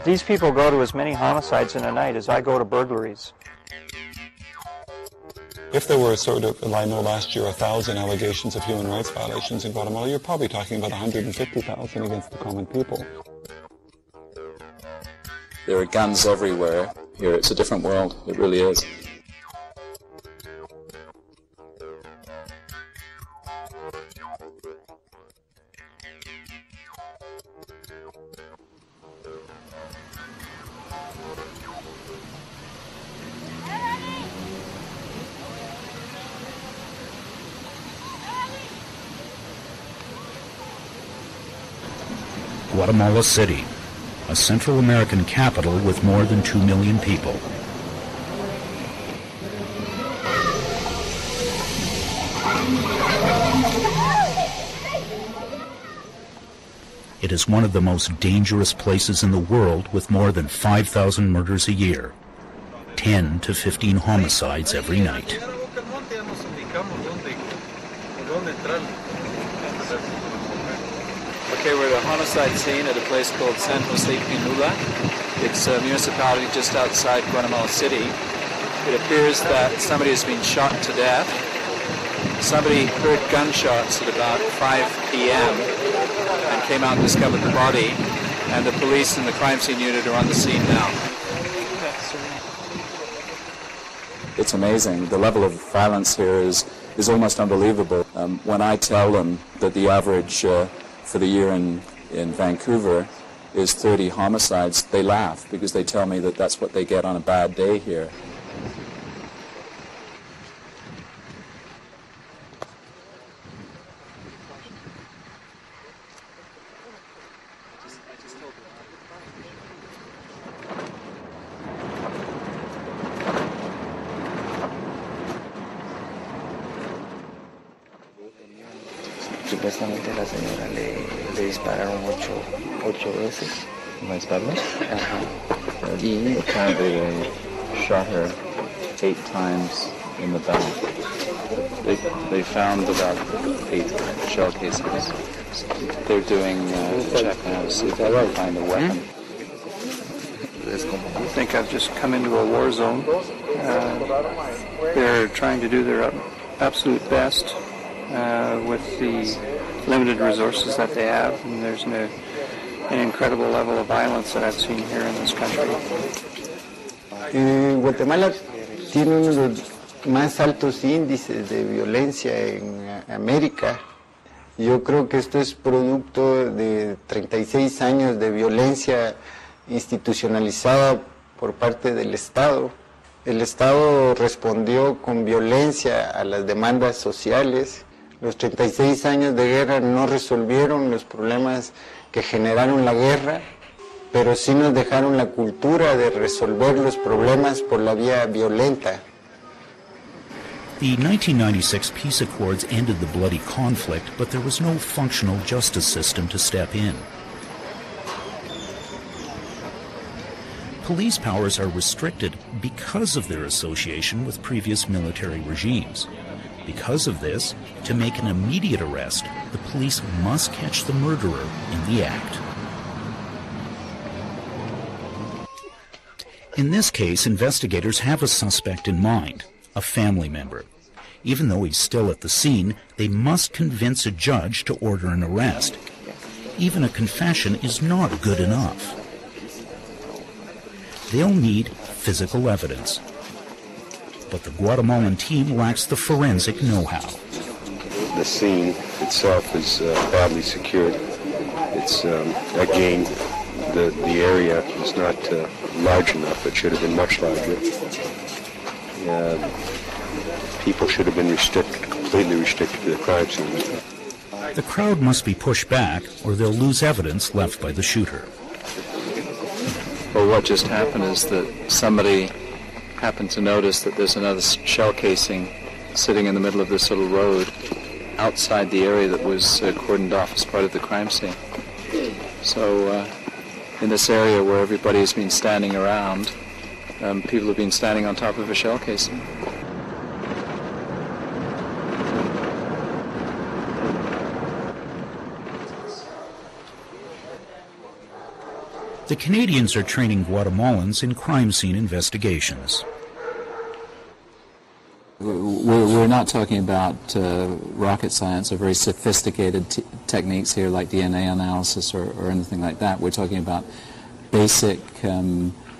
These people go to as many homicides in a night as I go to burglaries. If there were sort of, I know last year, 1,000 allegations of human rights violations in Guatemala, you're probably talking about 150,000 against the common people. There are guns everywhere here. It's a different world. It really is. Guatemala City, a Central American capital with more than 2 million people. It is one of the most dangerous places in the world, with more than 5,000 murders a year, 10 to 15 homicides every night. Okay, we're at a homicide scene at a place called San Jose Pinula. It's a municipality just outside Guatemala City. It appears that somebody has been shot to death. Somebody heard gunshots at about 5 p.m. and came out and discovered the body, and the police and the crime scene unit are on the scene now. It's amazing. The level of violence here is almost unbelievable. When I tell them that the average for the year in Vancouver is 30 homicides, they laugh because they tell me that that's what they get on a bad day here. Supuestamente la señora le dispararon ocho veces. My spotlight? Y apparently they shot her 8 times in the back. They found about 8 shell casings. They're doing a check now to see if they can find a weapon. I think I've just come into a war zone. They're trying to do their absolute best with the limited resources that they have, and there's an incredible level of violence that I've seen here in this country. Guatemala tiene uno de los más altos índices de violencia en América. Yo creo que esto es producto de 36 años de violencia institucionalizada por parte del Estado. El Estado respondió con violencia a las demandas sociales. Los 36 años de guerra no resolvieron los problemas que generaron la guerra, pero sí nos dejaron la cultura de resolver los problemas por la vía violenta. The 1996 peace accords ended the bloody conflict, but there was no functional justice system to step in. Police powers are restricted because of their association with previous military regimes. Because of this, to make an immediate arrest, the police must catch the murderer in the act. In this case, investigators have a suspect in mind, a family member. Even though he's still at the scene, they must convince a judge to order an arrest. Even a confession is not good enough. They'll need physical evidence. But the Guatemalan team lacks the forensic know-how. The scene itself is badly secured. It's, again, the area is not large enough. It should have been much larger. People should have been completely restricted to the crime scene. The crowd must be pushed back, or they'll lose evidence left by the shooter. Well, what just happened is that somebody happened to notice that there's another shell casing sitting in the middle of this little road outside the area that was cordoned off as part of the crime scene. So in this area where everybody has been standing around, people have been standing on top of a shell casing. The Canadians are training Guatemalans in crime scene investigations. We're not talking about rocket science or very sophisticated techniques here like DNA analysis or anything like that. We're talking about basic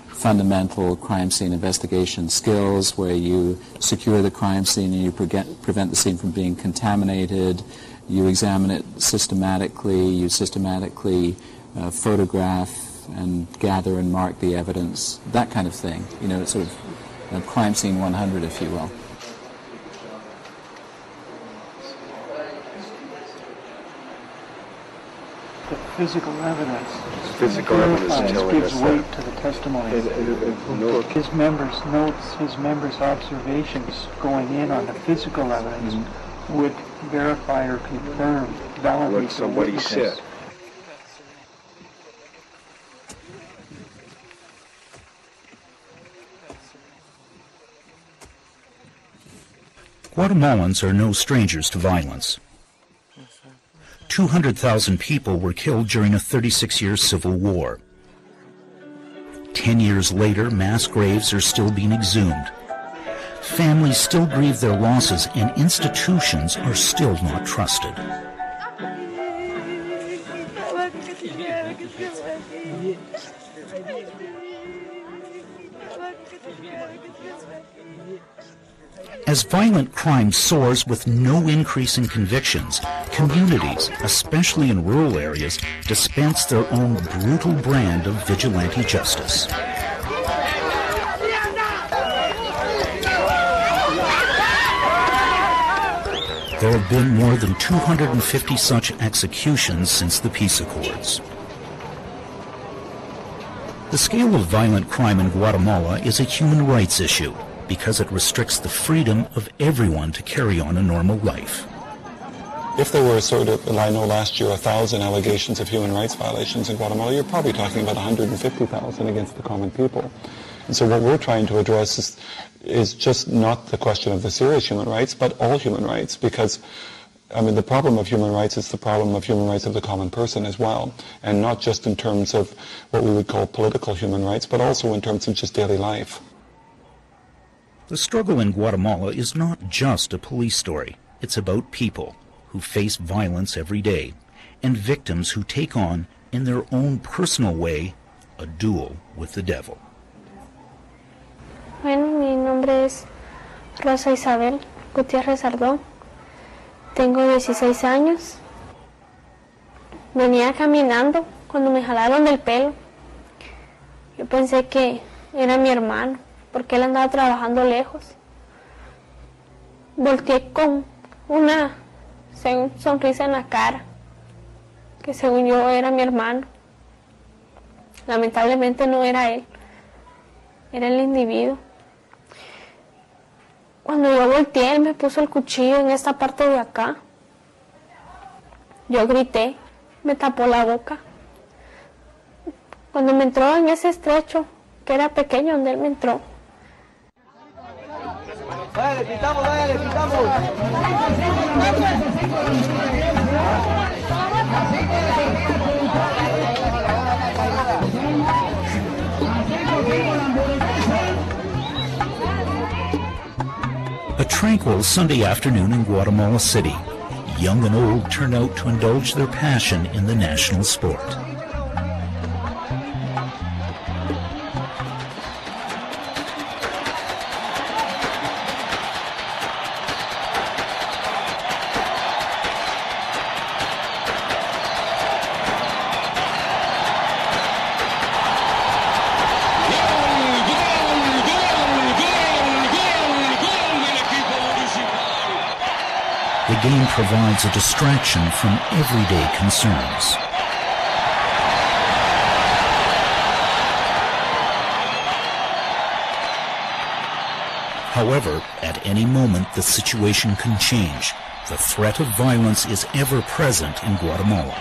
fundamental crime scene investigation skills where you secure the crime scene and you prevent the scene from being contaminated. You examine it systematically. You systematically photograph and gather and mark the evidence, that kind of thing. You know, it's sort of crime scene 100, if you will. The physical evidence. Physical evidence telling us gives weight to the testimony. His members' observations going in on the physical evidence would verify or confirm, validate what somebody said. Guatemalans are no strangers to violence. 200,000 people were killed during a 36-year civil war. 10 years later, mass graves are still being exhumed. Families still grieve their losses, and institutions are still not trusted. As violent crime soars with no increase in convictions, communities, especially in rural areas, dispense their own brutal brand of vigilante justice. There have been more than 250 such executions since the peace accords. The scale of violent crime in Guatemala is a human rights issue, because it restricts the freedom of everyone to carry on a normal life. If there were I know last year 1,000 allegations of human rights violations in Guatemala, you're probably talking about 150,000 against the common people. And so what we're trying to address is just not the question of the serious human rights, but all human rights, because I mean, the problem of human rights is the problem of human rights of the common person as well, and not just in terms of what we would call political human rights, but also in terms of just daily life. The struggle in Guatemala is not just a police story. It's about people who face violence every day and victims who take on, in their own personal way, a duel with the devil. Bueno, mi nombre es Rosa Isabel Gutiérrez Ardón. Tengo 16 años. Venía caminando cuando me jalaron del pelo. Yo pensé que era mi hermano, porque él andaba trabajando lejos. Volteé con una sonrisa en la cara, que según yo era mi hermano. Lamentablemente no era él, era el individuo. Cuando yo volteé, él me puso el cuchillo en esta parte de acá. Yo grité, me tapó la boca. Cuando me entró en ese estrecho, que era pequeño donde él me entró, ¡Dale, pitamos, dale, pitamos! A tranquil Sunday afternoon in Guatemala City. Young and old turn out to indulge their passion in the national sport. The game provides a distraction from everyday concerns. However, at any moment the situation can change. The threat of violence is ever present in Guatemala.